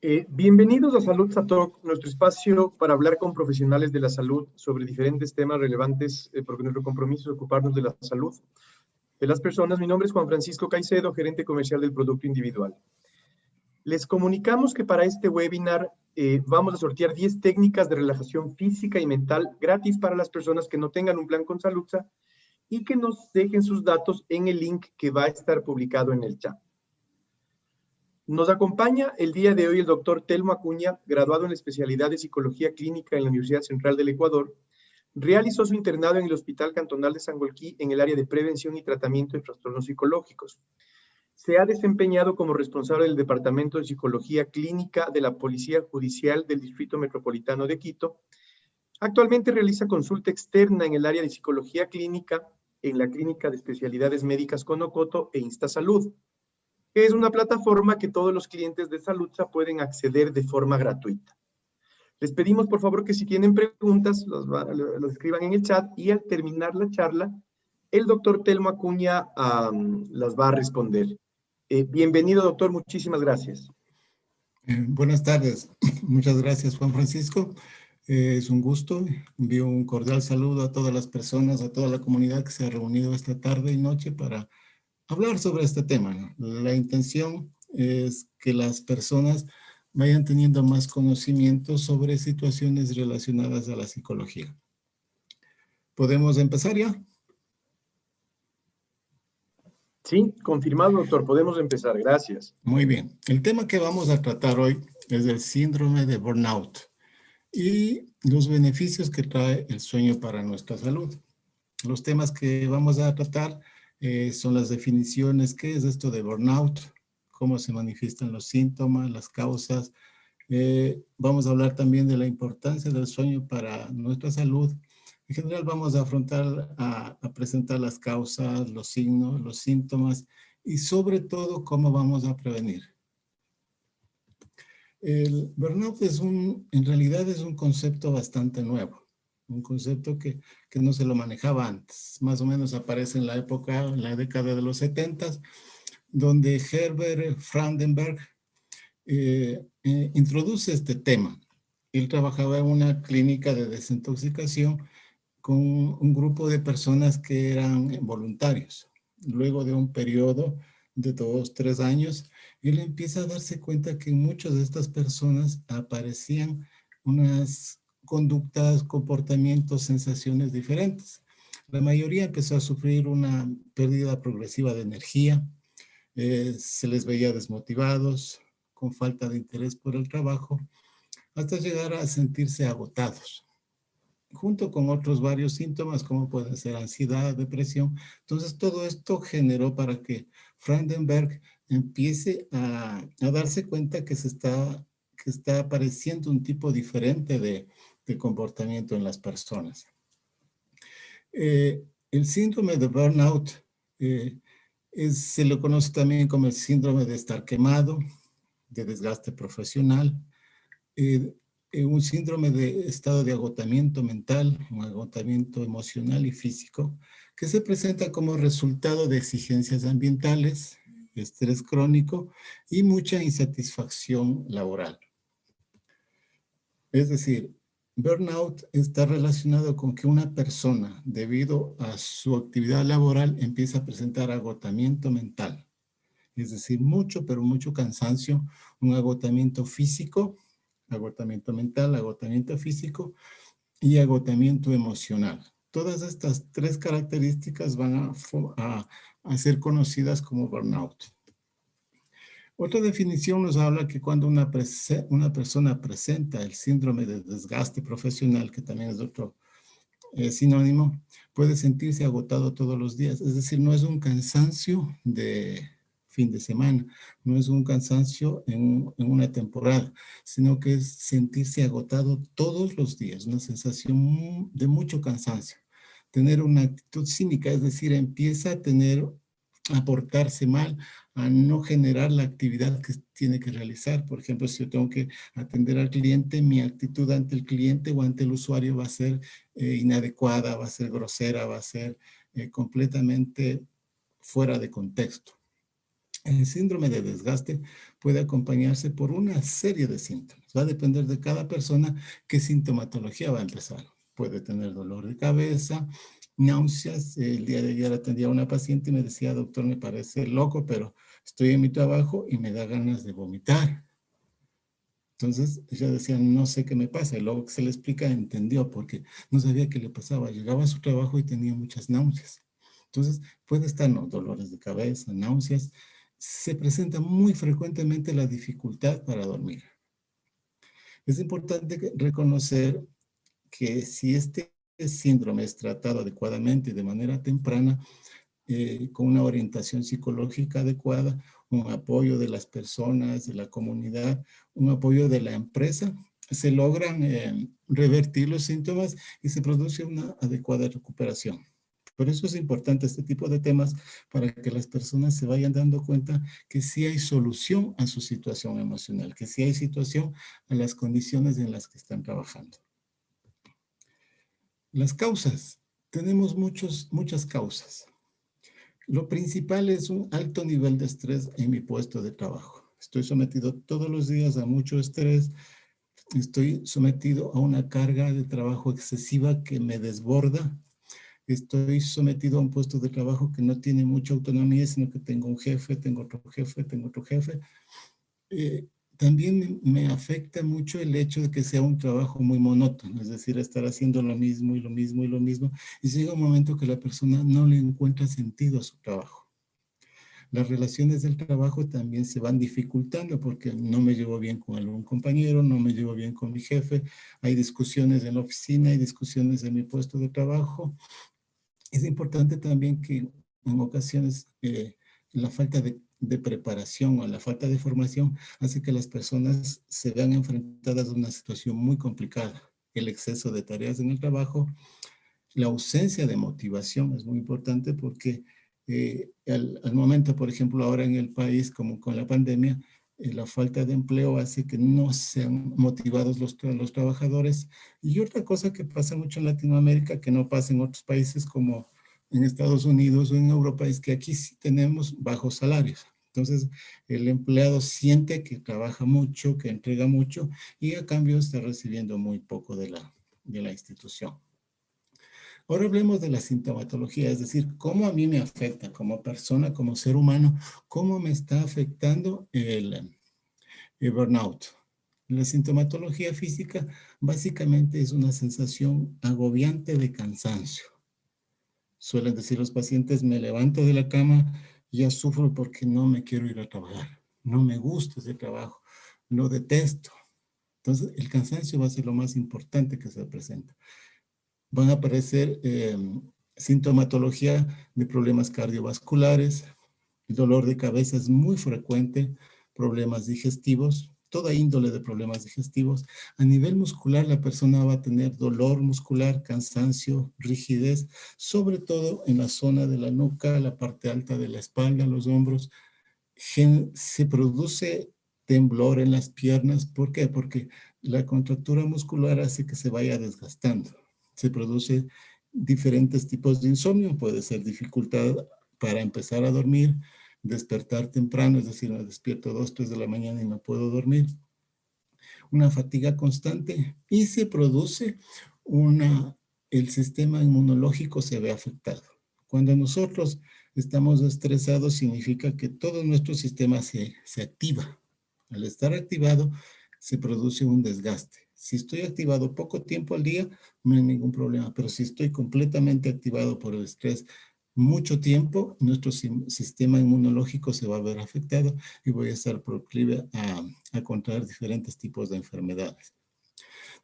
Bienvenidos a Salud Talk, nuestro espacio para hablar con profesionales de la salud sobre diferentes temas relevantes, porque nuestro compromiso es ocuparnos de la salud de las personas. Mi nombre es Juan Francisco Caicedo, gerente comercial del Producto Individual. Les comunicamos que para este webinar vamos a sortear 10 técnicas de relajación física y mental gratis para las personas que no tengan un plan con Saludza y que nos dejen sus datos en el link que va a estar publicado en el chat. Nos acompaña el día de hoy el doctor Telmo Acuña, graduado en la especialidad de Psicología Clínica en la Universidad Central del Ecuador. Realizó su internado en el Hospital Cantonal de Sangolquí en el área de prevención y tratamiento de trastornos psicológicos. Se ha desempeñado como responsable del Departamento de Psicología Clínica de la Policía Judicial del Distrito Metropolitano de Quito. Actualmente realiza consulta externa en el área de Psicología Clínica en la Clínica de Especialidades Médicas Conocoto e InstaSalud, que es una plataforma que todos los clientes de Saludza pueden acceder de forma gratuita. Les pedimos, por favor, que si tienen preguntas, las escriban en el chat y al terminar la charla, el doctor Telmo Acuña las va a responder. Bienvenido, doctor. Muchísimas gracias. Buenas tardes. Muchas gracias, Juan Francisco. Es un gusto. Envío un cordial saludo a todas las personas, a toda la comunidad que se ha reunido esta tarde y noche para hablar sobre este tema, ¿no? La intención es que las personas vayan teniendo más conocimiento sobre situaciones relacionadas a la psicología. ¿Podemos empezar ya? Sí, confirmado, doctor. Podemos empezar. Gracias. Muy bien. El tema que vamos a tratar hoy es el síndrome de burnout y los beneficios que trae el sueño para nuestra salud. Los temas que vamos a tratar son las definiciones, qué es esto de burnout, cómo se manifiestan los síntomas, las causas. Vamos a hablar también de la importancia del sueño para nuestra salud. En general vamos a a presentar las causas, los signos, los síntomas y sobre todo cómo vamos a prevenir. El burnout en realidad es un concepto bastante nuevo. Un concepto que no se lo manejaba antes. Más o menos aparece en la década de los 70, donde Herbert Freudenberg introduce este tema. Él trabajaba en una clínica de desintoxicación con un grupo de personas que eran voluntarios. Luego de un periodo de 2, 3 años, él empieza a darse cuenta que en muchas de estas personas aparecían unas conductas, comportamientos, sensaciones diferentes. La mayoría empezó a sufrir una pérdida progresiva de energía, se les veía desmotivados, con falta de interés por el trabajo, hasta llegar a sentirse agotados, junto con otros varios síntomas como pueden ser ansiedad, depresión. Entonces todo esto generó para que Freudenberg empiece a darse cuenta que está apareciendo un tipo diferente de comportamiento en las personas. El síndrome de burnout se lo conoce también como el síndrome de estar quemado, de desgaste profesional, un síndrome de estado de agotamiento mental, un agotamiento emocional y físico, que se presenta como resultado de exigencias ambientales, estrés crónico y mucha insatisfacción laboral. Es decir, burnout está relacionado con que una persona, debido a su actividad laboral, empieza a presentar agotamiento mental. Es decir, mucho, pero mucho cansancio, un agotamiento físico, agotamiento mental, agotamiento físico y agotamiento emocional. Todas estas 3 características van a ser conocidas como burnout. Otra definición nos habla que cuando una persona presenta el síndrome de desgaste profesional, que también es otro sinónimo, puede sentirse agotado todos los días. Es decir, no es un cansancio de fin de semana, no es un cansancio en una temporada, sino que es sentirse agotado todos los días, una sensación de mucho cansancio. Tener una actitud cínica, es decir, empieza a portarse mal, a no generar la actividad que tiene que realizar. Por ejemplo, si yo tengo que atender al cliente, mi actitud ante el cliente o ante el usuario va a ser inadecuada, va a ser grosera, va a ser completamente fuera de contexto. El síndrome de desgaste puede acompañarse por una serie de síntomas. Va a depender de cada persona qué sintomatología va a empezar. Puede tener dolor de cabeza, náuseas. El día de ayer atendía a una paciente y me decía, doctor, me parece loco, pero estoy en mi trabajo y me da ganas de vomitar. Entonces ella decía, no sé qué me pasa. Y luego que se le explica, entendió porque no sabía qué le pasaba. Llegaba a su trabajo y tenía muchas náuseas. Entonces puede estar, ¿no?, dolores de cabeza, náuseas. Se presenta muy frecuentemente la dificultad para dormir. Es importante reconocer que si este síndrome es tratado adecuadamente y de manera temprana, con una orientación psicológica adecuada, un apoyo de las personas, de la comunidad, un apoyo de la empresa, se logran revertir los síntomas y se produce una adecuada recuperación. Por eso es importante este tipo de temas para que las personas se vayan dando cuenta que sí hay solución a su situación emocional, que sí hay situación a las condiciones en las que están trabajando. Las causas. Tenemos muchas causas. Lo principal es un alto nivel de estrés en mi puesto de trabajo. Estoy sometido todos los días a mucho estrés. Estoy sometido a una carga de trabajo excesiva que me desborda. Estoy sometido a un puesto de trabajo que no tiene mucha autonomía, sino que tengo un jefe, tengo otro jefe, tengo otro jefe. También me afecta mucho el hecho de que sea un trabajo muy monótono, es decir, estar haciendo lo mismo y lo mismo y lo mismo, y llega un momento que la persona no le encuentra sentido a su trabajo. Las relaciones del trabajo también se van dificultando porque no me llevo bien con algún compañero, no me llevo bien con mi jefe, hay discusiones en la oficina, hay discusiones en mi puesto de trabajo. Es importante también que en ocasiones la falta de preparación o la falta de formación hace que las personas se vean enfrentadas a una situación muy complicada. El exceso de tareas en el trabajo, la ausencia de motivación es muy importante porque al momento, por ejemplo, ahora en el país, como con la pandemia, la falta de empleo hace que no sean motivados los trabajadores. Y otra cosa que pasa mucho en Latinoamérica, que no pasa en otros países como en Estados Unidos o en Europa, es que aquí sí tenemos bajos salarios. Entonces, el empleado siente que trabaja mucho, que entrega mucho, y a cambio está recibiendo muy poco de la institución. Ahora hablemos de la sintomatología, es decir, cómo a mí me afecta como persona, como ser humano, cómo me está afectando el burnout. La sintomatología física básicamente es una sensación agobiante de cansancio. Suelen decir los pacientes, me levanto de la cama y ya sufro porque no me quiero ir a trabajar. No me gusta ese trabajo, lo detesto. Entonces, el cansancio va a ser lo más importante que se presenta. Van a aparecer sintomatología de problemas cardiovasculares, el dolor de cabeza es muy frecuente, problemas digestivos, toda índole de problemas digestivos. A nivel muscular, la persona va a tener dolor muscular, cansancio, rigidez, sobre todo en la zona de la nuca, la parte alta de la espalda, los hombros. Se produce temblor en las piernas. ¿Por qué? Porque la contractura muscular hace que se vaya desgastando. Se produce diferentes tipos de insomnio. Puede ser dificultad para empezar a dormir, despertar temprano, es decir, me despierto 2, 3 de la mañana y no puedo dormir. Una fatiga constante y se produce el sistema inmunológico se ve afectado. Cuando nosotros estamos estresados significa que todo nuestro sistema se activa. Al estar activado se produce un desgaste. Si estoy activado poco tiempo al día, no hay ningún problema, pero si estoy completamente activado por el estrés mucho tiempo, nuestro sistema inmunológico se va a ver afectado y voy a estar proclive a contraer diferentes tipos de enfermedades.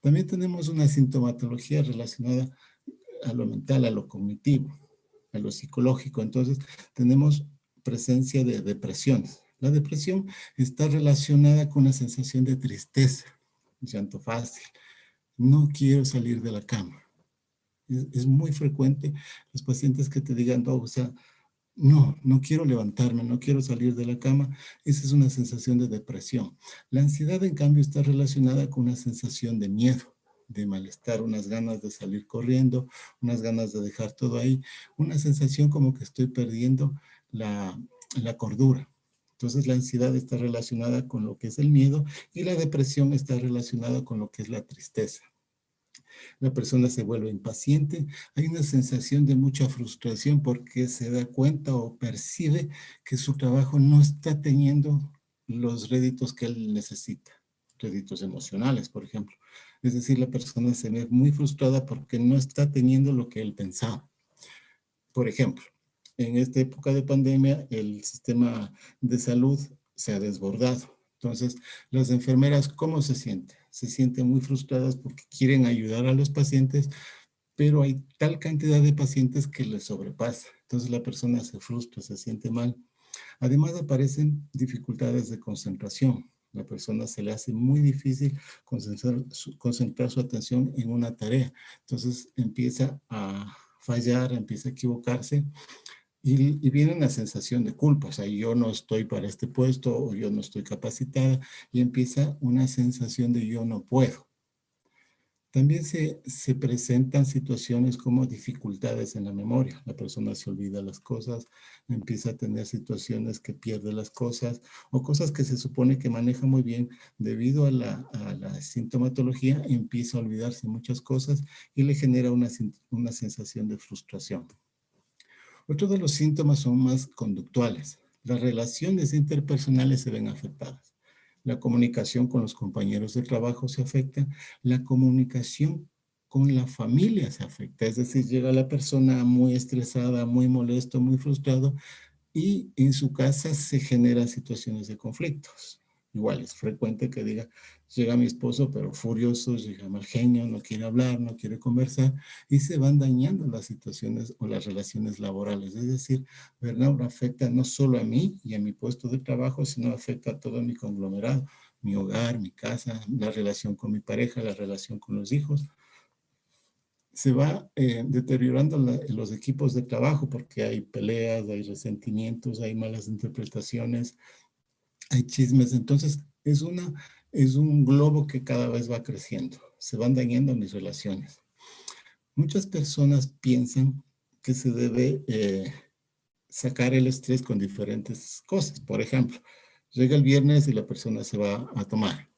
También tenemos una sintomatología relacionada a lo mental, a lo cognitivo, a lo psicológico. Entonces, tenemos presencia de depresiones. La depresión está relacionada con una sensación de tristeza, llanto fácil. No quiero salir de la cama. Es muy frecuente los pacientes que te digan, no, o sea, no quiero levantarme, no quiero salir de la cama. Esa es una sensación de depresión. La ansiedad, en cambio, está relacionada con una sensación de miedo, de malestar, unas ganas de salir corriendo, unas ganas de dejar todo ahí, una sensación como que estoy perdiendo la cordura. Entonces la ansiedad está relacionada con lo que es el miedo y la depresión está relacionada con lo que es la tristeza. La persona se vuelve impaciente, hay una sensación de mucha frustración porque se da cuenta o percibe que su trabajo no está teniendo los réditos que él necesita, réditos emocionales, por ejemplo. Es decir, la persona se ve muy frustrada porque no está teniendo lo que él pensaba. Por ejemplo, en esta época de pandemia, el sistema de salud se ha desbordado. Entonces, las enfermeras, ¿cómo se sienten? Se sienten muy frustradas porque quieren ayudar a los pacientes, pero hay tal cantidad de pacientes que les sobrepasa. Entonces, la persona se frustra, se siente mal. Además, aparecen dificultades de concentración. La persona se le hace muy difícil concentrar su atención en una tarea. Entonces, empieza a fallar, empieza a equivocarse y viene una sensación de culpa. O sea, yo no estoy para este puesto o yo no estoy capacitada y empieza una sensación de yo no puedo. También se presentan situaciones como dificultades en la memoria. La persona se olvida las cosas, empieza a tener situaciones que pierde las cosas o cosas que se supone que maneja muy bien debido a la sintomatología, empieza a olvidarse muchas cosas y le genera una sensación de frustración. Otro de los síntomas son más conductuales. Las relaciones interpersonales se ven afectadas. La comunicación con los compañeros de trabajo se afecta. La comunicación con la familia se afecta. Es decir, llega la persona muy estresada, muy molesto, muy frustrado y en su casa se generan situaciones de conflictos. Igual es frecuente que diga, llega mi esposo pero furioso, llega mal genio, no quiere hablar, no quiere conversar y se van dañando las situaciones o las relaciones laborales. Es decir, burnout afecta no solo a mí y a mi puesto de trabajo, sino afecta a todo mi conglomerado, mi hogar, mi casa, la relación con mi pareja, la relación con los hijos. Se va deteriorando los equipos de trabajo porque hay peleas, hay resentimientos, hay malas interpretaciones, hay chismes. Entonces, es un globo que cada vez va creciendo. Se van dañando mis relaciones. Muchas personas piensan que se debe sacar el estrés con diferentes cosas. Por ejemplo, llega el viernes y la persona se va a tomar.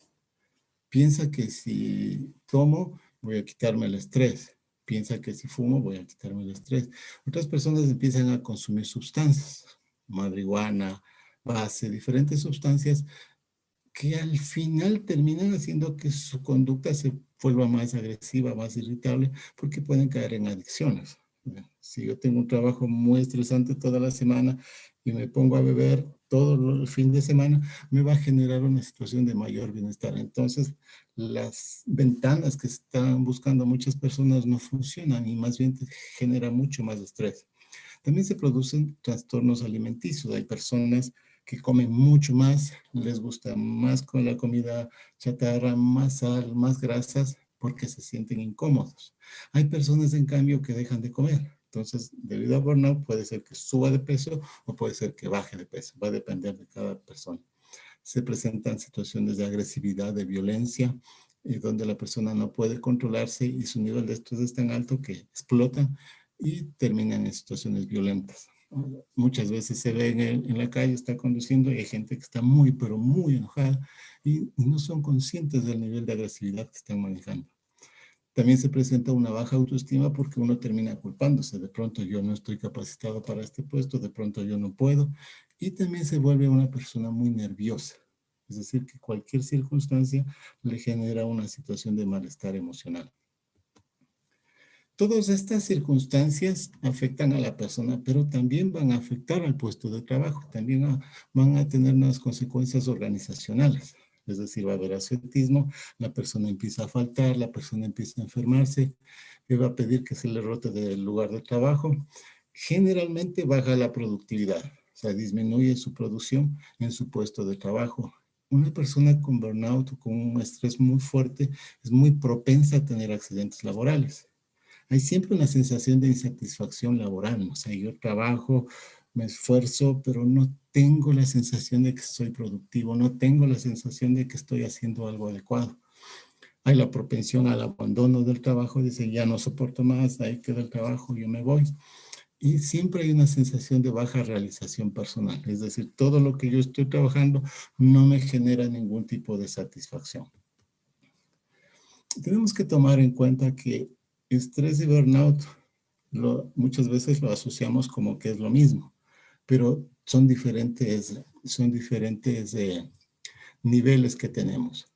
Piensa que si tomo, voy a quitarme el estrés. Piensa que si fumo, voy a quitarme el estrés. Otras personas empiezan a consumir sustancias, marihuana, base, diferentes sustancias que al final terminan haciendo que su conducta se vuelva más agresiva, más irritable, porque pueden caer en adicciones. Si yo tengo un trabajo muy estresante toda la semana y me pongo a beber todo el fin de semana, me va a generar una situación de mayor bienestar. Entonces, las ventanas que están buscando muchas personas no funcionan y más bien te genera mucho más estrés. También se producen trastornos alimenticios. Hay personas que comen mucho más, les gusta más con la comida chatarra, más sal, más grasas, porque se sienten incómodos. Hay personas, en cambio, que dejan de comer. Entonces, debido a burnout, puede ser que suba de peso o puede ser que baje de peso. Va a depender de cada persona. Se presentan situaciones de agresividad, de violencia, donde la persona no puede controlarse y su nivel de estrés es tan alto que explotan y terminan en situaciones violentas. Muchas veces se ve en la calle, está conduciendo y hay gente que está muy, pero muy enojada y no son conscientes del nivel de agresividad que están manejando. También se presenta una baja autoestima porque uno termina culpándose. De pronto yo no estoy capacitado para este puesto, de pronto yo no puedo. Y también se vuelve una persona muy nerviosa. Es decir, que cualquier circunstancia le genera una situación de malestar emocional. Todas estas circunstancias afectan a la persona, pero también van a afectar al puesto de trabajo, también van a tener unas consecuencias organizacionales. Es decir, va a haber absentismo, la persona empieza a faltar, la persona empieza a enfermarse, le va a pedir que se le rote del lugar de trabajo. Generalmente baja la productividad, o sea, disminuye su producción en su puesto de trabajo. Una persona con burnout o con un estrés muy fuerte es muy propensa a tener accidentes laborales. Hay siempre una sensación de insatisfacción laboral, ¿no? O sea, yo trabajo, me esfuerzo, pero no tengo la sensación de que soy productivo, no tengo la sensación de que estoy haciendo algo adecuado. Hay la propensión al abandono del trabajo, dice, ya no soporto más, ahí queda el trabajo, yo me voy. Y siempre hay una sensación de baja realización personal. Es decir, todo lo que yo estoy trabajando no me genera ningún tipo de satisfacción. Tenemos que tomar en cuenta que estrés y burnout muchas veces lo asociamos como que es lo mismo, pero son diferentes niveles que tenemos.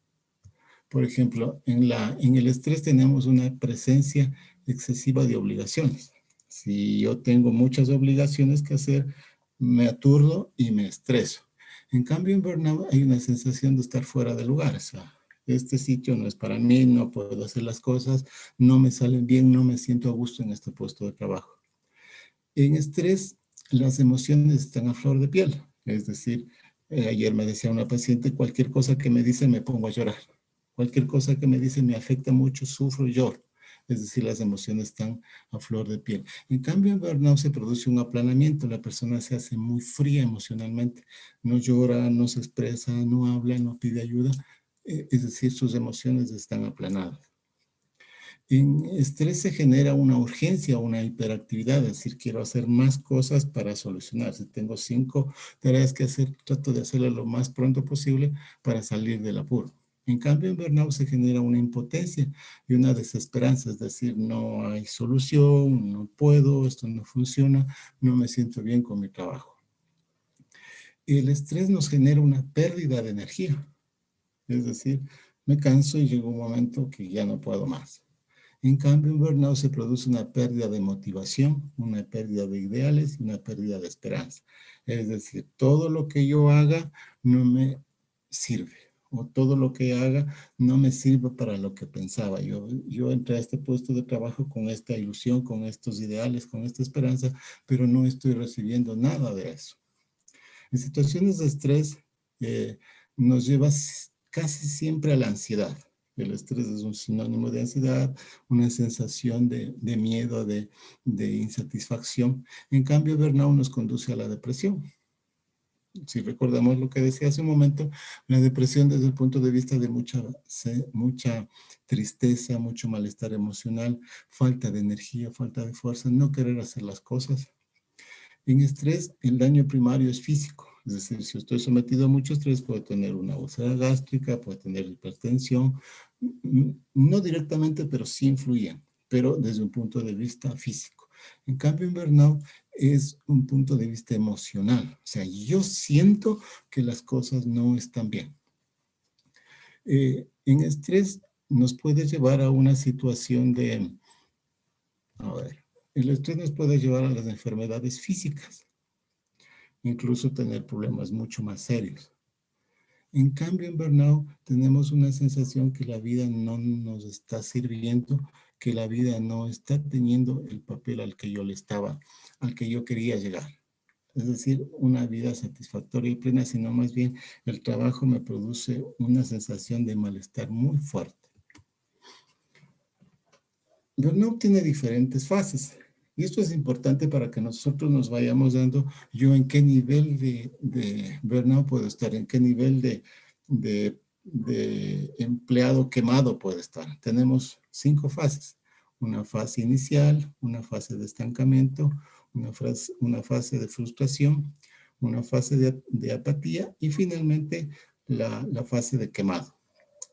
Por ejemplo, en el estrés tenemos una presencia excesiva de obligaciones. Si yo tengo muchas obligaciones que hacer, me aturdo y me estreso. En cambio, en burnout hay una sensación de estar fuera de lugar. O sea, este sitio no es para mí, no puedo hacer las cosas, no me salen bien, no me siento a gusto en este puesto de trabajo. En estrés, las emociones están a flor de piel. Es decir, ayer me decía una paciente, cualquier cosa que me dice me pongo a llorar. Cualquier cosa que me dice me afecta mucho, sufro, lloro. Es decir, las emociones están a flor de piel. En cambio, en burnout se produce un aplanamiento. La persona se hace muy fría emocionalmente. No llora, no se expresa, no habla, no pide ayuda. Es decir, sus emociones están aplanadas. En estrés se genera una urgencia, una hiperactividad, es decir, quiero hacer más cosas para solucionar. Si tengo 5 tareas que hacer, trato de hacerlas lo más pronto posible para salir del apuro. En cambio, en burnout se genera una impotencia y una desesperanza, es decir, no hay solución, no puedo, esto no funciona, no me siento bien con mi trabajo. El estrés nos genera una pérdida de energía, es decir, me canso y llega un momento que ya no puedo más. En cambio, en burnout se produce una pérdida de motivación, una pérdida de ideales y una pérdida de esperanza. Es decir, todo lo que yo haga no me sirve, o todo lo que haga no me sirve para lo que pensaba. Yo entré a este puesto de trabajo con esta ilusión, con estos ideales, con esta esperanza, pero no estoy recibiendo nada de eso. En situaciones de estrés nos lleva casi siempre a la ansiedad. El estrés es un sinónimo de ansiedad, una sensación de miedo, de insatisfacción. En cambio, burnout nos conduce a la depresión. Si recordamos lo que decía hace un momento, la depresión desde el punto de vista de mucha tristeza, mucho malestar emocional, falta de energía, falta de fuerza, no querer hacer las cosas. En estrés, el daño primario es físico. Es decir, si estoy sometido a mucho estrés, puedo tener una úlcera gástrica, puedo tener hipertensión. No directamente, pero sí influyen, pero desde un punto de vista físico. En cambio, en burnout es un punto de vista emocional. O sea, yo siento que las cosas no están bien. En estrés nos puede llevar a una situación el estrés nos puede llevar a las enfermedades físicas, incluso tener problemas mucho más serios. En cambio, en burnout tenemos una sensación que la vida no nos está sirviendo, que la vida no está teniendo el papel al que yo quería llegar. Es decir, una vida satisfactoria y plena, sino más bien el trabajo me produce una sensación de malestar muy fuerte. Burnout tiene diferentes fases. Y esto es importante para que nosotros nos vayamos dando yo en qué nivel de burnout puedo estar, en qué nivel de empleado quemado puedo estar. Tenemos 5 fases. Una fase inicial, una fase de estancamiento, una fase de frustración, una fase de apatía y finalmente la fase de quemado.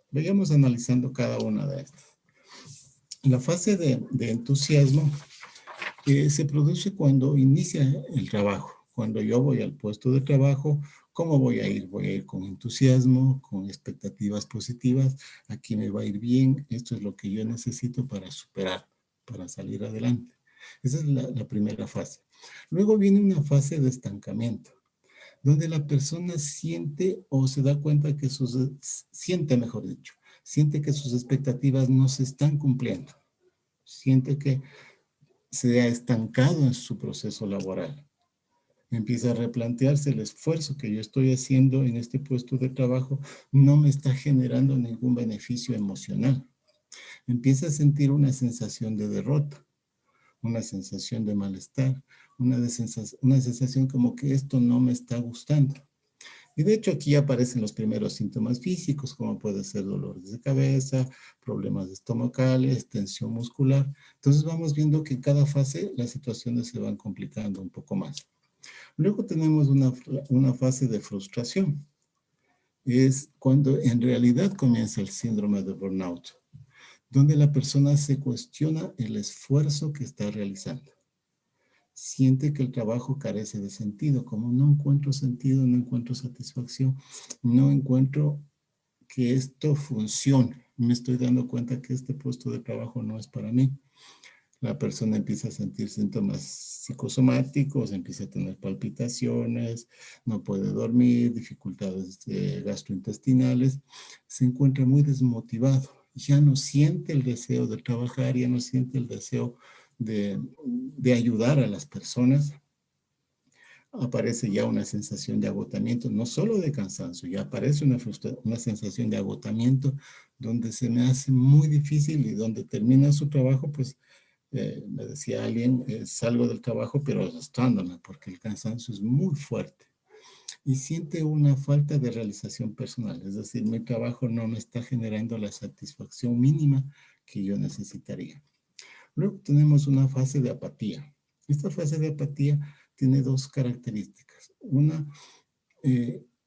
Vayamos analizando cada una de estas. La fase de entusiasmo se produce cuando inicia el trabajo. Cuando yo voy al puesto de trabajo, ¿cómo voy a ir? Voy a ir con entusiasmo, con expectativas positivas. Aquí me va a ir bien. Esto es lo que yo necesito para superar, para salir adelante. Esa es la primera fase. Luego viene una fase de estancamiento, donde la persona siente o se da cuenta que siente que sus expectativas no se están cumpliendo. Siente que se ha estancado en su proceso laboral. Empieza a replantearse el esfuerzo que yo estoy haciendo en este puesto de trabajo no me está generando ningún beneficio emocional. Empieza a sentir una sensación de derrota, una sensación de malestar, una sensación como que esto no me está gustando. Y de hecho aquí aparecen los primeros síntomas físicos, como puede ser dolores de cabeza, problemas estomacales, tensión muscular. Entonces vamos viendo que en cada fase las situaciones se van complicando un poco más. Luego tenemos una fase de frustración. Es cuando en realidad comienza el síndrome de burnout, donde la persona se cuestiona el esfuerzo que está realizando. Siente que el trabajo carece de sentido, como no encuentro sentido, no encuentro satisfacción, no encuentro que esto funcione. Me estoy dando cuenta que este puesto de trabajo no es para mí. La persona empieza a sentir síntomas psicosomáticos, empieza a tener palpitaciones, no puede dormir, dificultades gastrointestinales, se encuentra muy desmotivado, ya no siente el deseo de trabajar, ya no siente el deseo de ayudar a las personas. Aparece ya una sensación de agotamiento, no solo de cansancio, ya aparece una sensación de agotamiento donde se me hace muy difícil y donde termina su trabajo, pues me decía alguien, salgo del trabajo pero arrastrándome porque el cansancio es muy fuerte y siente una falta de realización personal, es decir, mi trabajo no me está generando la satisfacción mínima que yo necesitaría. Luego tenemos una fase de apatía. Esta fase de apatía tiene dos características. Una,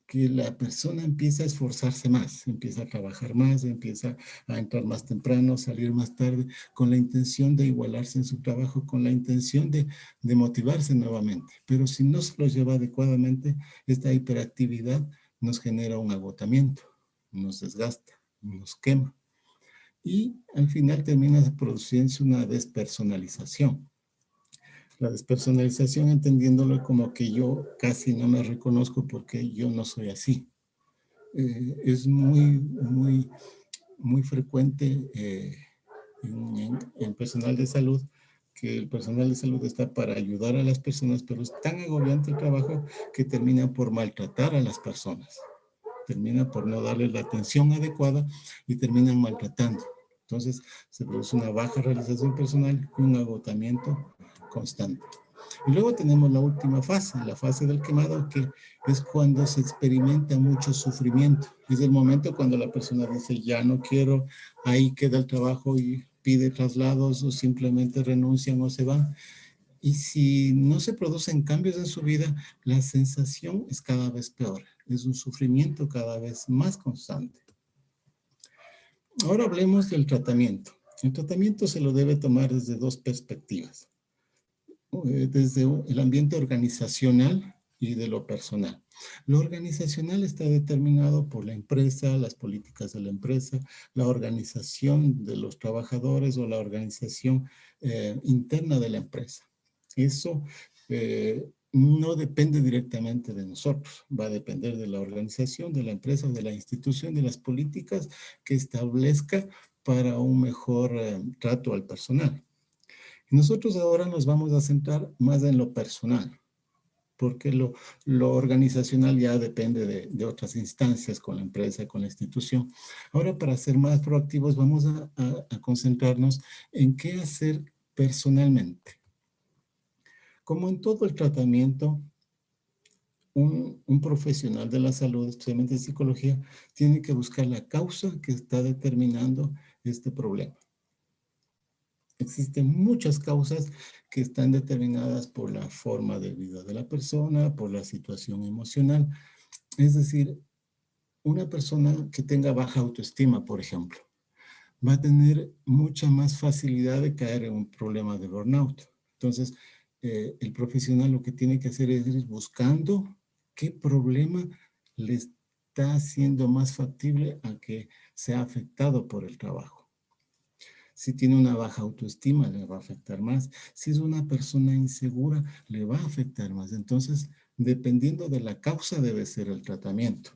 que la persona empieza a esforzarse más, empieza a trabajar más, empieza a entrar más temprano, salir más tarde, con la intención de igualarse en su trabajo, con la intención de motivarse nuevamente. Pero si no se lo lleva adecuadamente, esta hiperactividad nos genera un agotamiento, nos desgasta, nos quema. Y al final termina produciéndose una despersonalización. La despersonalización entendiéndolo como que yo casi no me reconozco porque yo no soy así. Es muy frecuente en personal de salud que el personal de salud está para ayudar a las personas, pero es tan agobiante el trabajo que termina por maltratar a las personas. Termina por no darles la atención adecuada y terminan maltratando. Entonces se produce una baja realización personal y un agotamiento constante. Y luego tenemos la última fase, la fase del quemado, que es cuando se experimenta mucho sufrimiento. Es el momento cuando la persona dice, ya no quiero, ahí queda el trabajo y pide traslados o simplemente renuncian o se van. Y si no se producen cambios en su vida, la sensación es cada vez peor. Es un sufrimiento cada vez más constante. Ahora hablemos del tratamiento. El tratamiento se lo debe tomar desde dos perspectivas. Desde el ambiente organizacional y de lo personal. Lo organizacional está determinado por la empresa, las políticas de la empresa, la organización de los trabajadores o la organización interna de la empresa. Eso no depende directamente de nosotros, va a depender de la organización, de la empresa, de la institución, de las políticas que establezca para un mejor trato al personal. Nosotros ahora nos vamos a centrar más en lo personal, porque lo organizacional ya depende de otras instancias con la empresa, con la institución. Ahora, para ser más proactivos, vamos a concentrarnos en qué hacer personalmente. Como en todo el tratamiento, un profesional de la salud, especialmente de psicología, tiene que buscar la causa que está determinando este problema. Existen muchas causas que están determinadas por la forma de vida de la persona, por la situación emocional. Es decir, una persona que tenga baja autoestima, por ejemplo, va a tener mucha más facilidad de caer en un problema de burnout. Entonces, el profesional lo que tiene que hacer es ir buscando qué problema le está haciendo más factible a que sea afectado por el trabajo. Si tiene una baja autoestima, le va a afectar más. Si es una persona insegura, le va a afectar más. Entonces, dependiendo de la causa, debe ser el tratamiento.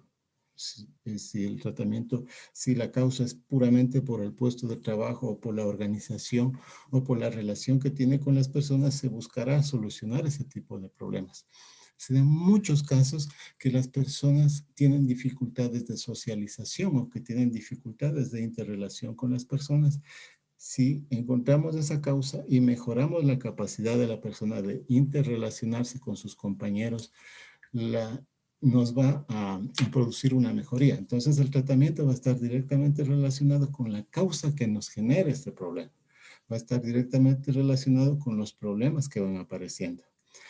Si la causa es puramente por el puesto de trabajo o por la organización o por la relación que tiene con las personas, se buscará solucionar ese tipo de problemas. Se dan muchos casos que las personas tienen dificultades de socialización o que tienen dificultades de interrelación con las personas. Si encontramos esa causa y mejoramos la capacidad de la persona de interrelacionarse con sus compañeros, la nos va a producir una mejoría. Entonces el tratamiento va a estar directamente relacionado con la causa que nos genera este problema. Va a estar directamente relacionado con los problemas que van apareciendo.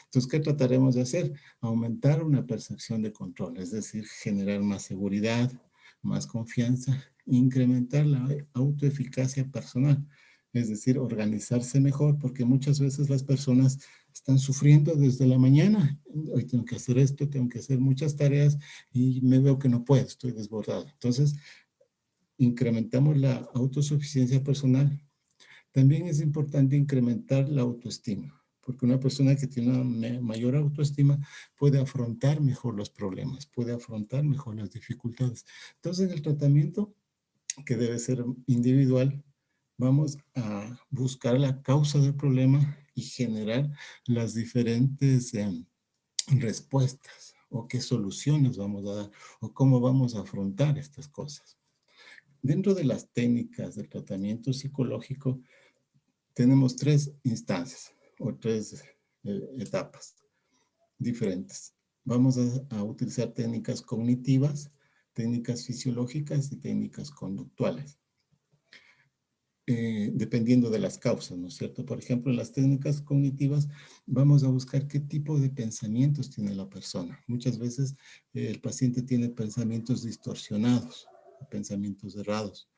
Entonces, ¿qué trataremos de hacer? Aumentar una percepción de control, es decir, generar más seguridad, más confianza, incrementar la autoeficacia personal, es decir, organizarse mejor, porque muchas veces las personas están sufriendo desde la mañana. Hoy tengo que hacer esto, tengo que hacer muchas tareas y me veo que no puedo, estoy desbordado. Entonces, incrementamos la autosuficiencia personal. También es importante incrementar la autoestima, porque una persona que tiene una mayor autoestima puede afrontar mejor los problemas, puede afrontar mejor las dificultades. Entonces, en el tratamiento, que debe ser individual, vamos a buscar la causa del problema y generar las diferentes respuestas o qué soluciones vamos a dar o cómo vamos a afrontar estas cosas. Dentro de las técnicas de tratamiento psicológico, tenemos tres instancias o tres etapas diferentes. Vamos a utilizar técnicas cognitivas, técnicas fisiológicas y técnicas conductuales. Dependiendo de las causas, ¿no es cierto? Por ejemplo, en las técnicas cognitivas vamos a buscar qué tipo de pensamientos tiene la persona. Muchas veces el paciente tiene pensamientos distorsionados, pensamientos errados,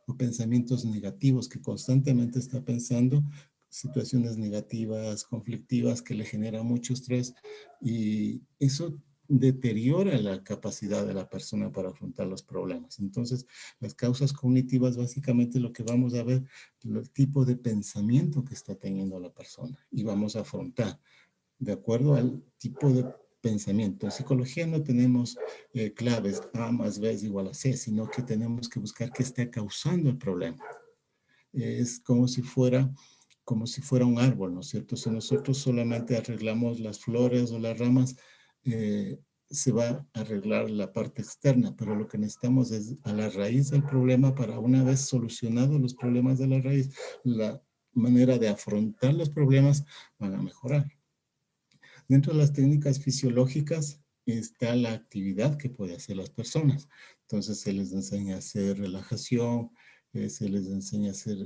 o pensamientos negativos, que constantemente está pensando situaciones negativas, conflictivas, que le generan mucho estrés, y eso deteriora la capacidad de la persona para afrontar los problemas. Entonces, las causas cognitivas, básicamente lo que vamos a ver, el tipo de pensamiento que está teniendo la persona, y vamos a afrontar de acuerdo al tipo de pensamiento. En psicología no tenemos claves A más B es igual a C, sino que tenemos que buscar qué está causando el problema. Es como si fuera un árbol, ¿no es cierto? Si nosotros solamente arreglamos las flores o las ramas, se va a arreglar la parte externa, pero lo que necesitamos es a la raíz del problema, para una vez solucionados los problemas de la raíz, la manera de afrontar los problemas van a mejorar. Dentro de las técnicas fisiológicas está la actividad que pueden hacer las personas. Entonces se les enseña a hacer relajación, se les enseña a hacer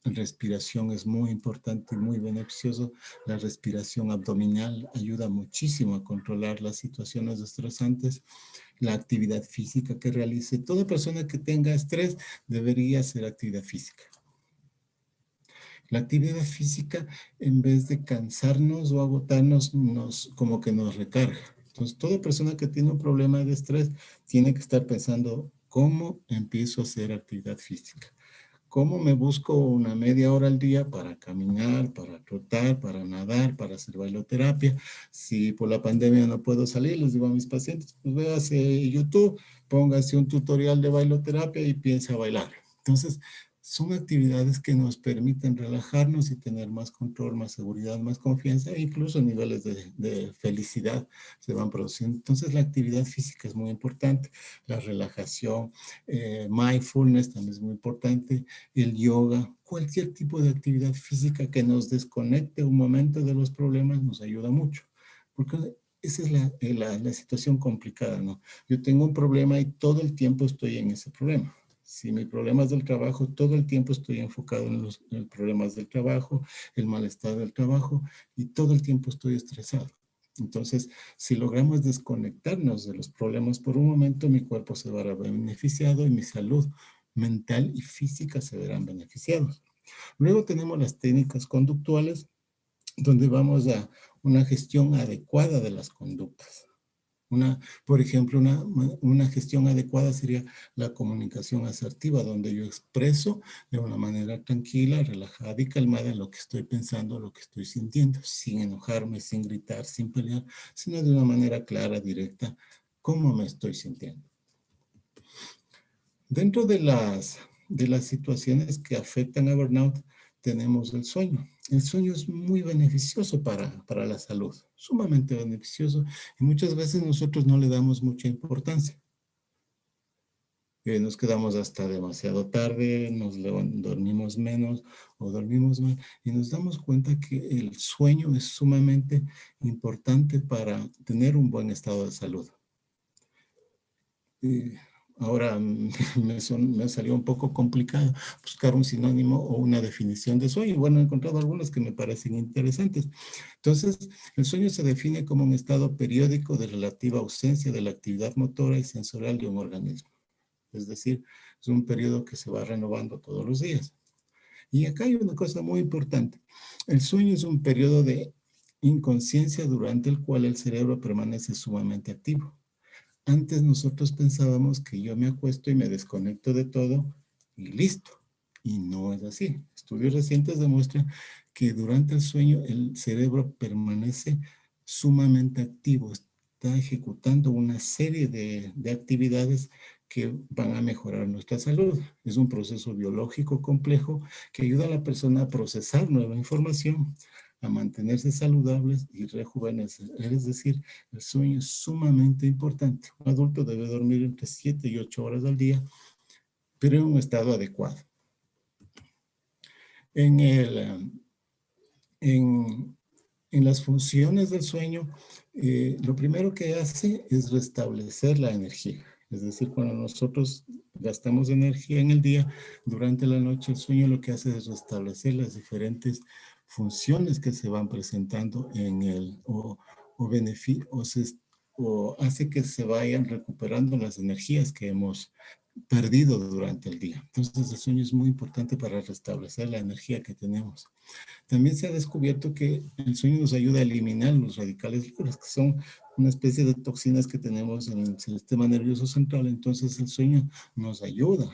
respiración, es muy importante y muy beneficioso. La respiración abdominal ayuda muchísimo a controlar las situaciones estresantes. La actividad física que realice toda persona que tenga estrés debería hacer actividad física. La actividad física, en vez de cansarnos o agotarnos, como que nos recarga. Entonces, toda persona que tiene un problema de estrés tiene que estar pensando, ¿cómo empiezo a hacer actividad física? ¿Cómo me busco una media hora al día para caminar, para trotar, para nadar, para hacer bailoterapia? Si por la pandemia no puedo salir, les digo a mis pacientes, pues véase YouTube, póngase un tutorial de bailoterapia y piense a bailar. Entonces, son actividades que nos permiten relajarnos y tener más control, más seguridad, más confianza, e incluso niveles de felicidad se van produciendo. Entonces, la actividad física es muy importante, la relajación, mindfulness también es muy importante, el yoga, cualquier tipo de actividad física que nos desconecte un momento de los problemas nos ayuda mucho, porque esa es la situación complicada, ¿no? Yo tengo un problema y todo el tiempo estoy en ese problema. Si mi problema es del trabajo, todo el tiempo estoy enfocado en los problemas del trabajo, el malestar del trabajo, y todo el tiempo estoy estresado. Entonces, si logramos desconectarnos de los problemas por un momento, mi cuerpo se verá beneficiado y mi salud mental y física se verán beneficiados. Luego tenemos las técnicas conductuales, donde vamos a una gestión adecuada de las conductas. Por ejemplo, una gestión adecuada sería la comunicación asertiva, donde yo expreso de una manera tranquila, relajada y calmada lo que estoy pensando, lo que estoy sintiendo, sin enojarme, sin gritar, sin pelear, sino de una manera clara, directa, cómo me estoy sintiendo. Dentro de las situaciones que afectan a burnout, tenemos el sueño. El sueño es muy beneficioso para la salud, sumamente beneficioso, y muchas veces nosotros no le damos mucha importancia. Nos quedamos hasta demasiado tarde, dormimos menos o dormimos mal, y nos damos cuenta que el sueño es sumamente importante para tener un buen estado de salud. ahora me salió un poco complicado buscar un sinónimo o una definición de sueño. Bueno, he encontrado algunas que me parecen interesantes. Entonces, el sueño se define como un estado periódico de relativa ausencia de la actividad motora y sensorial de un organismo. Es decir, es un periodo que se va renovando todos los días. Y acá hay una cosa muy importante. El sueño es un periodo de inconsciencia durante el cual el cerebro permanece sumamente activo. Antes nosotros pensábamos que yo me acuesto y me desconecto de todo y listo. Y no es así. Estudios recientes demuestran que durante el sueño el cerebro permanece sumamente activo, está ejecutando una serie de actividades que van a mejorar nuestra salud. Es un proceso biológico complejo que ayuda a la persona a procesar nueva información, a mantenerse saludables y rejuvenecer. Es decir, el sueño es sumamente importante. Un adulto debe dormir entre 7 y 8 horas al día, pero en un estado adecuado. En, en, en las funciones del sueño, lo primero que hace es restablecer la energía. Es decir, cuando nosotros gastamos energía en el día, durante la noche el sueño lo que hace es restablecer las diferentes funciones que se van presentando en el, o hace que se vayan recuperando las energías que hemos perdido durante el día. Entonces el sueño es muy importante para restablecer la energía que tenemos. También se ha descubierto que el sueño nos ayuda a eliminar los radicales libres, que son una especie de toxinas que tenemos en el sistema nervioso central. Entonces el sueño nos ayuda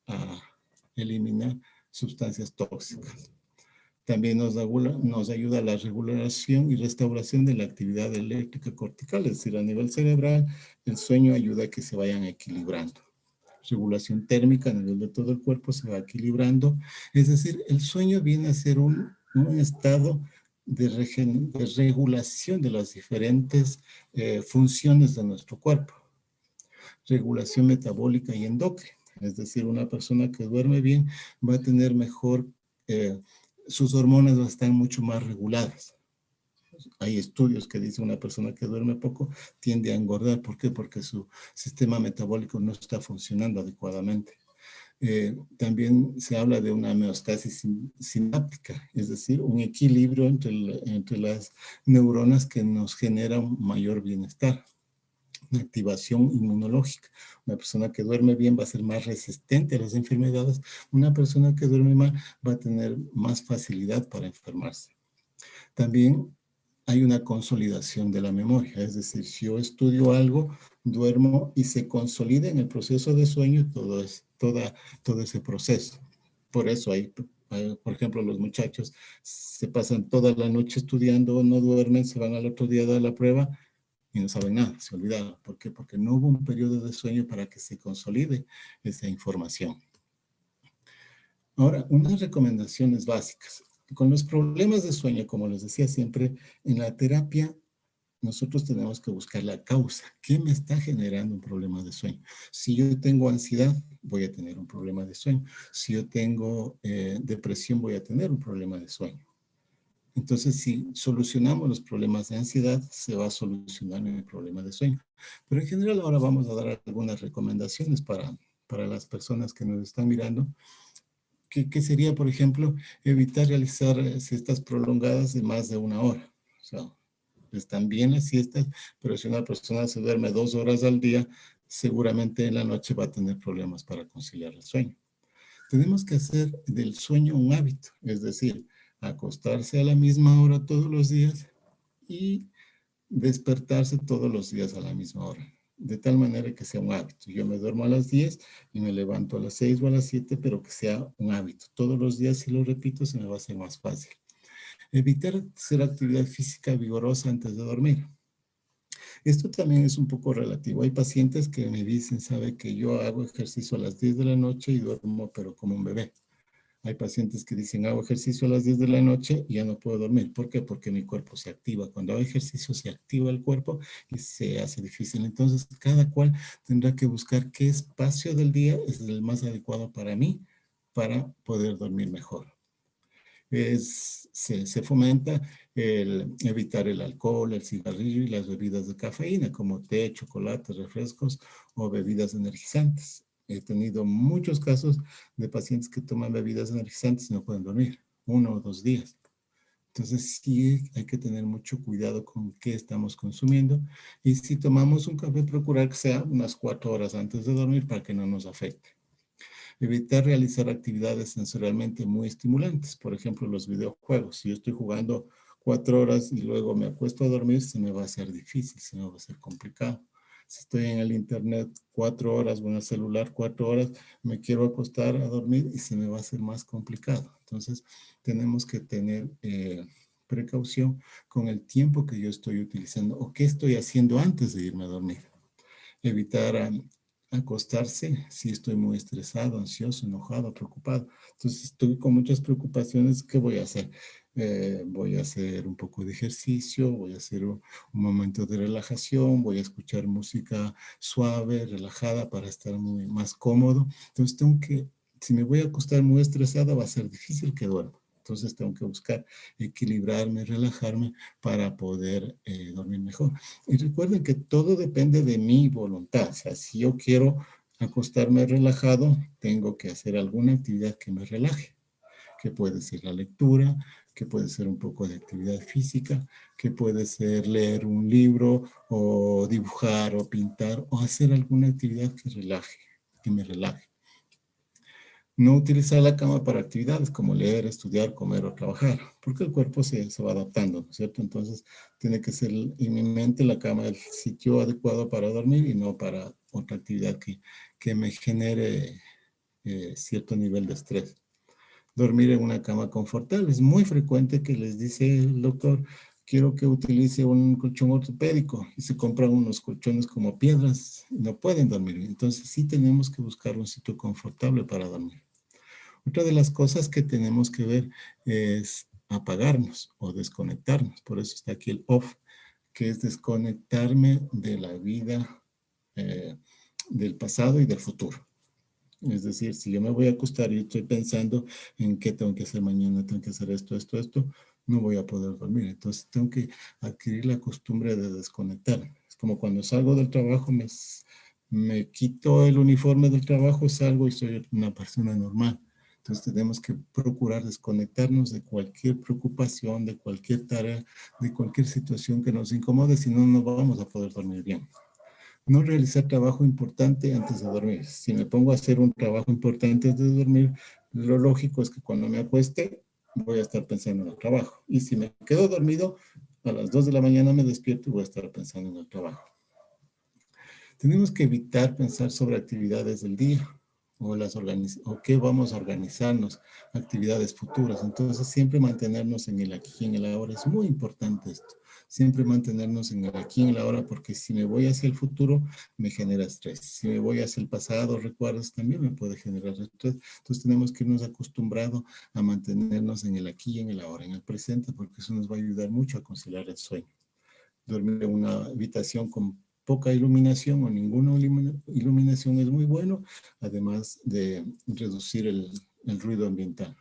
a eliminar sustancias tóxicas. También nos ayuda a la regulación y restauración de la actividad eléctrica cortical, es decir, a nivel cerebral, el sueño ayuda a que se vayan equilibrando. Regulación térmica a nivel de todo el cuerpo se va equilibrando. Es decir, el sueño viene a ser un estado de regulación de las diferentes funciones de nuestro cuerpo. Regulación metabólica y endocrina. Es decir, una persona que duerme bien va a tener mejor, sus hormonas van a estar mucho más reguladas. Hay estudios que dicen una persona que duerme poco tiende a engordar. ¿Por qué? Porque su sistema metabólico no está funcionando adecuadamente. También se habla de una homeostasis sináptica, es decir, un equilibrio entre las neuronas que nos genera un mayor bienestar. Una activación inmunológica. Una persona que duerme bien va a ser más resistente a las enfermedades. Una persona que duerme mal va a tener más facilidad para enfermarse. También hay una consolidación de la memoria, es decir, si yo estudio algo, duermo y se consolida en el proceso de sueño todo ese proceso. Por eso por ejemplo, los muchachos se pasan toda la noche estudiando, no duermen, se van al otro día a dar la prueba y no saben nada, se olvidaron. ¿Por qué? Porque no hubo un periodo de sueño para que se consolide esa información. Ahora, unas recomendaciones básicas. Con los problemas de sueño, como les decía siempre, en la terapia nosotros tenemos que buscar la causa. ¿Qué me está generando un problema de sueño? Si yo tengo ansiedad, voy a tener un problema de sueño. Si yo tengo depresión, voy a tener un problema de sueño. Entonces, si solucionamos los problemas de ansiedad, se va a solucionar el problema de sueño. Pero en general ahora vamos a dar algunas recomendaciones para las personas que nos están mirando. ¿Qué sería, por ejemplo, evitar realizar siestas prolongadas de más de 1 hora? O sea, están bien las siestas, pero si una persona se duerme 2 horas al día, seguramente en la noche va a tener problemas para conciliar el sueño. Tenemos que hacer del sueño un hábito, es decir, acostarse a la misma hora todos los días y despertarse todos los días a la misma hora, de tal manera que sea un hábito. Yo me duermo a las 10 y me levanto a las 6 o a las 7, pero que sea un hábito. Todos los días, si lo repito, se me va a hacer más fácil. Evitar hacer actividad física vigorosa antes de dormir. Esto también es un poco relativo. Hay pacientes que me dicen, sabe que yo hago ejercicio a las 10 de la noche y duermo, pero como un bebé. Hay pacientes que dicen, hago ejercicio a las 10 de la noche y ya no puedo dormir. ¿Por qué? Porque mi cuerpo se activa. Cuando hago ejercicio se activa el cuerpo y se hace difícil. Entonces, cada cual tendrá que buscar qué espacio del día es el más adecuado para mí para poder dormir mejor. Se fomenta el evitar el alcohol, el cigarrillo y las bebidas de cafeína, como té, chocolate, refrescos o bebidas energizantes. He tenido muchos casos de pacientes que toman bebidas energizantes y no pueden dormir 1 o 2 días. Entonces sí hay que tener mucho cuidado con qué estamos consumiendo. Y si tomamos un café, procurar que sea unas 4 horas antes de dormir para que no nos afecte. Evitar realizar actividades sensorialmente muy estimulantes, por ejemplo, los videojuegos. Si yo estoy jugando 4 horas y luego me acuesto a dormir, se me va a hacer difícil, se me va a hacer complicado. Si estoy en el internet 4 horas o en el celular 4 horas, me quiero acostar a dormir y se me va a hacer más complicado. Entonces, tenemos que tener precaución con el tiempo que yo estoy utilizando o qué estoy haciendo antes de irme a dormir. Evitar acostarse si estoy muy estresado, ansioso, enojado, preocupado. Entonces estoy con muchas preocupaciones. ¿Qué voy a hacer? Voy a hacer un poco de ejercicio, voy a hacer un momento de relajación, voy a escuchar música suave, relajada para estar más cómodo. Entonces tengo que, si me voy a acostar muy estresado, va a ser difícil que duerma. Entonces tengo que buscar equilibrarme, relajarme para poder dormir mejor. Y recuerden que todo depende de mi voluntad. O sea, si yo quiero acostarme relajado, tengo que hacer alguna actividad que me relaje, que puede ser la lectura, que puede ser un poco de actividad física, que puede ser leer un libro o dibujar o pintar o hacer alguna actividad que relaje, que me relaje. No utilizar la cama para actividades como leer, estudiar, comer o trabajar, porque el cuerpo se va adaptando, ¿no es cierto? Entonces, tiene que ser en mi mente la cama el sitio adecuado para dormir y no para otra actividad que me genere cierto nivel de estrés. Dormir en una cama confortable. Es muy frecuente que les dice el doctor, quiero que utilice un colchón ortopédico y se compran unos colchones como piedras y no pueden dormir. Entonces, sí tenemos que buscar un sitio confortable para dormir. Otra de las cosas que tenemos que ver es apagarnos o desconectarnos. Por eso está aquí el off, que es desconectarme de la vida del pasado y del futuro. Es decir, si yo me voy a acostar y estoy pensando en qué tengo que hacer mañana, tengo que hacer esto, no voy a poder dormir. Entonces tengo que adquirir la costumbre de desconectarme. Es como cuando salgo del trabajo, me quito el uniforme del trabajo, salgo y soy una persona normal. Entonces tenemos que procurar desconectarnos de cualquier preocupación, de cualquier tarea, de cualquier situación que nos incomode, si no, no vamos a poder dormir bien. No realizar trabajo importante antes de dormir. Si me pongo a hacer un trabajo importante antes de dormir, lo lógico es que cuando me acueste voy a estar pensando en el trabajo. Y si me quedo dormido, a las 2 de la mañana me despierto y voy a estar pensando en el trabajo. Tenemos que evitar pensar sobre actividades del día o qué vamos a organizarnos, actividades futuras. Entonces, siempre mantenernos en el aquí y en el ahora. Es muy importante esto. Siempre mantenernos en el aquí y en el ahora, porque si me voy hacia el futuro, me genera estrés. Si me voy hacia el pasado, recuerdos, también me puede generar estrés. Entonces, tenemos que irnos acostumbrados a mantenernos en el aquí y en el ahora, en el presente, porque eso nos va a ayudar mucho a conciliar el sueño. Dormir en una habitación con poca iluminación o ninguna iluminación es muy bueno, además de reducir el ruido ambiental.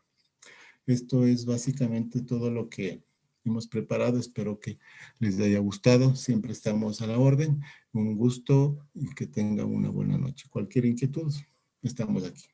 Esto es básicamente todo lo que hemos preparado. Espero que les haya gustado. Siempre estamos a la orden. Un gusto y que tengan una buena noche. Cualquier inquietud, estamos aquí.